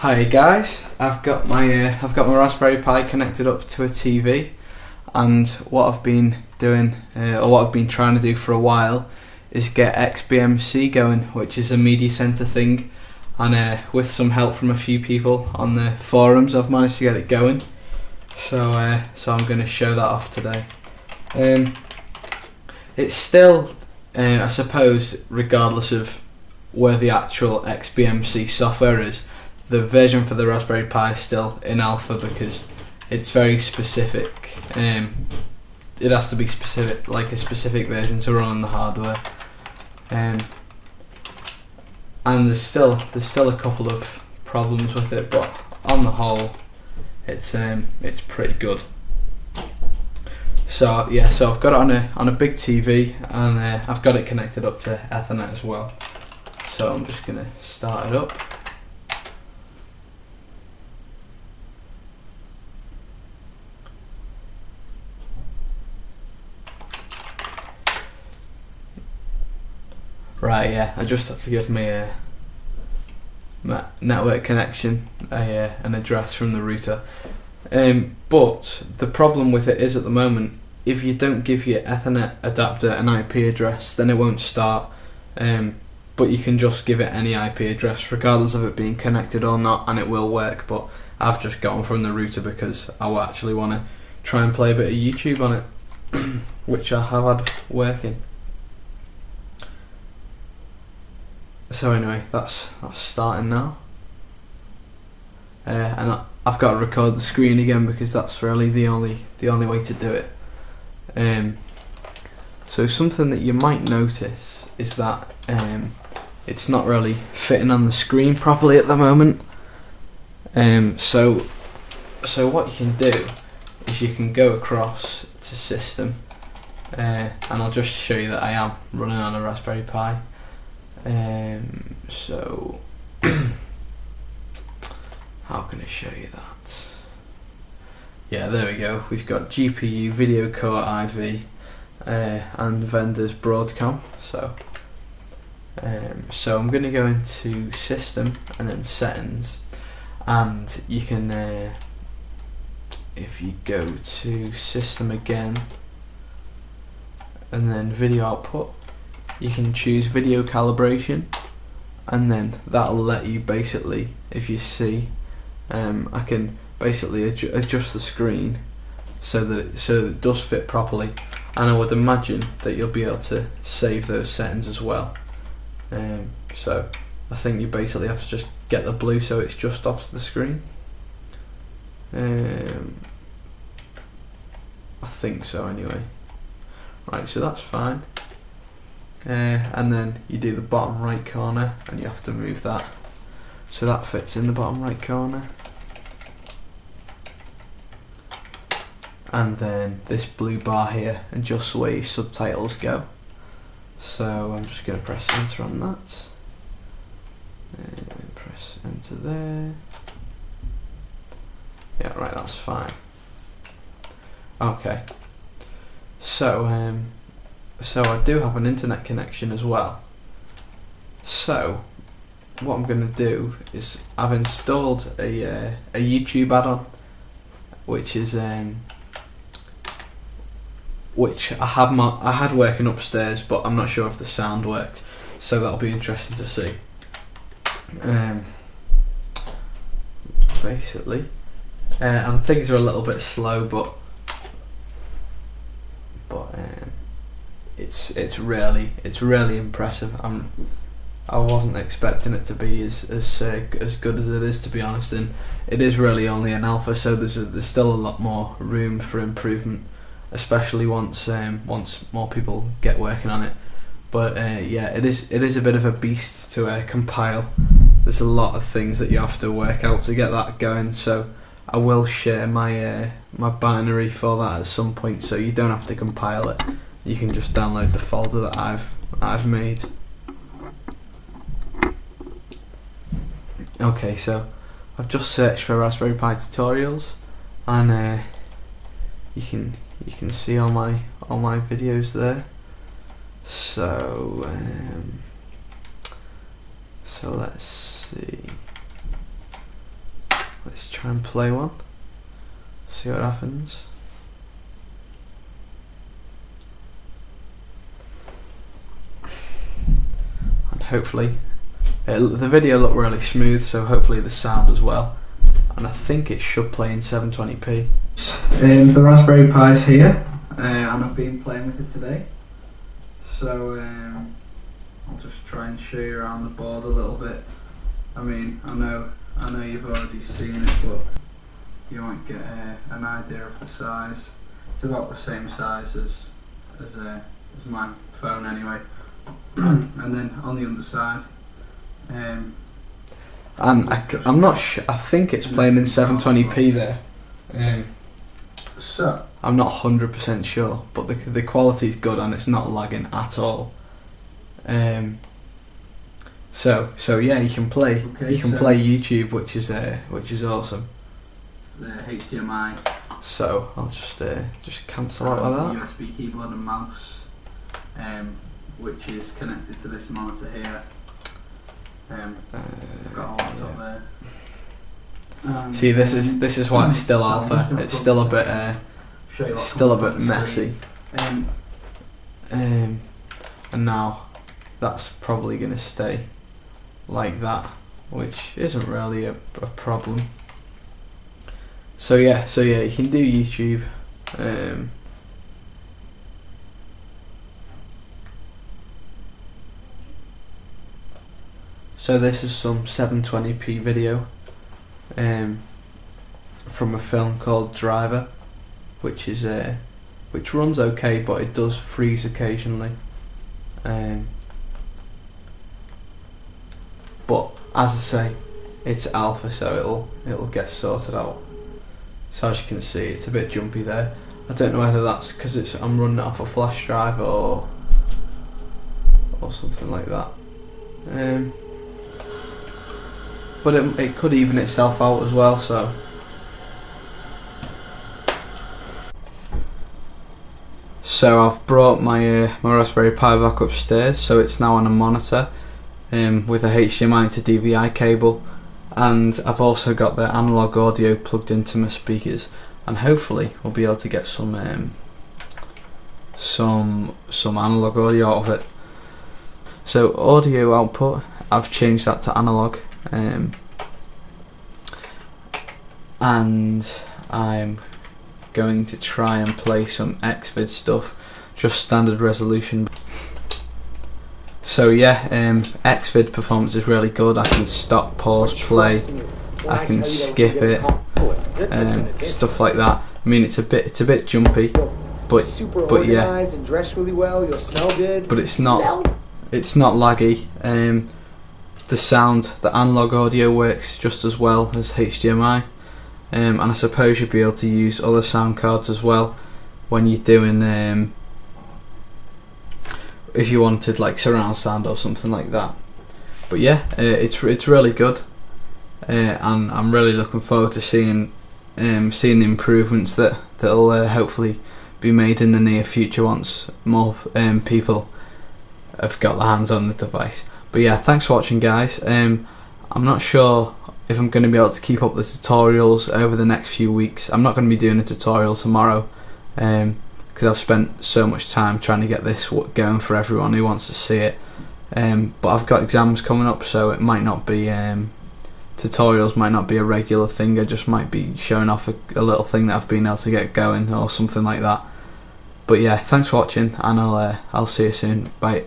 Hi guys, I've got my Raspberry Pi connected up to a TV, and what I've been doing, or what I've been trying to do for a while, is get xbmc going, which is a media center thing, and with some help from a few people on the forums, I've managed to get it going. So I'm going to show that off today. It's still, I suppose, regardless of where the actual xbmc software is, the version for the Raspberry Pi is still in alpha because it's very specific. It has to be specific, like a specific version to run on the hardware. And there's still a couple of problems with it, but on the whole, it's pretty good. So yeah, so I've got it on a big TV, and I've got it connected up to Ethernet as well. So I'm just gonna start it up. Right, yeah, I just have to give my network connection an address from the router. But the problem with it is, at the moment, if you don't give your Ethernet adapter an IP address, then it won't start. But you can just give it any IP address, regardless of it being connected or not, and it will work. But I've just got one from the router because I actually want to try and play a bit of YouTube on it, which I have had working. So anyway, that's starting now, and I've got to record the screen again because that's really the only way to do it. So something that you might notice is that it's not really fitting on the screen properly at the moment. So what you can do is you can go across to System, and I'll just show you that I am running on a Raspberry Pi. So how can I show you that? Yeah, there we go. We've got GPU, video core IV, and vendor's Broadcom. So I'm going to go into System and then Settings, and you can, if you go to System again and then Video Output, you can choose video calibration, and then that'll let you basically, if you see, I can basically adjust the screen so that it does fit properly, and I would imagine that you'll be able to save those settings as well. So I think you basically have to just get the blue so it's just off the screen. I think so anyway. Right, so that's fine. And then you do the bottom right corner, and you have to move that so that fits in the bottom right corner, and then this blue bar here adjusts where your subtitles go. So I'm just going to press enter on that, press enter there. Yeah, right, that's fine. Okay, so I do have an internet connection as well. So what I'm going to do is I've installed a YouTube add-on, which is which I had working upstairs, but I'm not sure if the sound worked. So that'll be interesting to see. Basically, and things are a little bit slow, but it's really impressive. I wasn't expecting it to be as good as it is, to be honest, and it is really only an alpha, so there's still a lot more room for improvement, especially once more people get working on it. But yeah, it is a bit of a beast to compile. There's a lot of things that you have to work out to get that going, so I will share my my binary for that at some point, so you don't have to compile it. You can just download the folder that I've made. Okay, so I've just searched for Raspberry Pi tutorials, and you can see all my videos there. So let's see. let's try and play one, see what happens. And hopefully the video looked really smooth, so hopefully the sound as well, and I think it should play in 720p. The Raspberry Pi's here, and I've been playing with it today, so I'll just try and show you around the board a little bit. I mean, I know you've already seen it, but you might get an idea of the size. It's about the same size as my phone anyway. And then on the underside, and I'm not sure. I think it's playing in 720p there. So I'm not 100% sure, but the quality's good and it's not lagging at all. So yeah, you can play. Okay, you can play YouTube, which is awesome. The HDMI. So I'll just cancel out like that. USB keyboard and mouse, which is connected to this monitor here. I've got a laptop there. See, this is why it's still alpha. It's still a bit messy. And now that's probably going to stay like that, which isn't really a problem. So yeah, you can do YouTube. So this is some 720p video from a film called Driver, which runs okay, but it does freeze occasionally. But as I say, it's alpha, so it'll get sorted out. So as you can see, it's a bit jumpy there. I don't know whether that's because I'm running it off a flash drive or something like that. But it could even itself out as well. So I've brought my Raspberry Pi back upstairs, so it's now on a monitor with a HDMI to DVI cable, and I've also got the analog audio plugged into my speakers, and hopefully we'll be able to get some analog audio out of it. So audio output, I've changed that to analog, and I'm going to try and play some Xvid stuff, just standard resolution. So yeah, Xvid performance is really good. I can stop, pause, play, I can skip it, stuff like that. I mean, it's a bit jumpy, but yeah, and dress really well. You'll smell good. But it's not laggy. The sound, the analog audio works just as well as HDMI, and I suppose you'd be able to use other sound cards as well when you're doing if you wanted like surround sound or something like that. But yeah, it's really good, and I'm really looking forward to seeing the improvements that'll hopefully be made in the near future once more people have got their hands on the device. But yeah, thanks for watching, guys. I'm not sure if I'm going to be able to keep up the tutorials over the next few weeks. I'm not going to be doing a tutorial tomorrow because I've spent so much time trying to get this going for everyone who wants to see it. But I've got exams coming up, so it might not be tutorials might not be a regular thing. I just might be showing off a little thing that I've been able to get going or something like that. But yeah, thanks for watching, and I'll see you soon. Bye.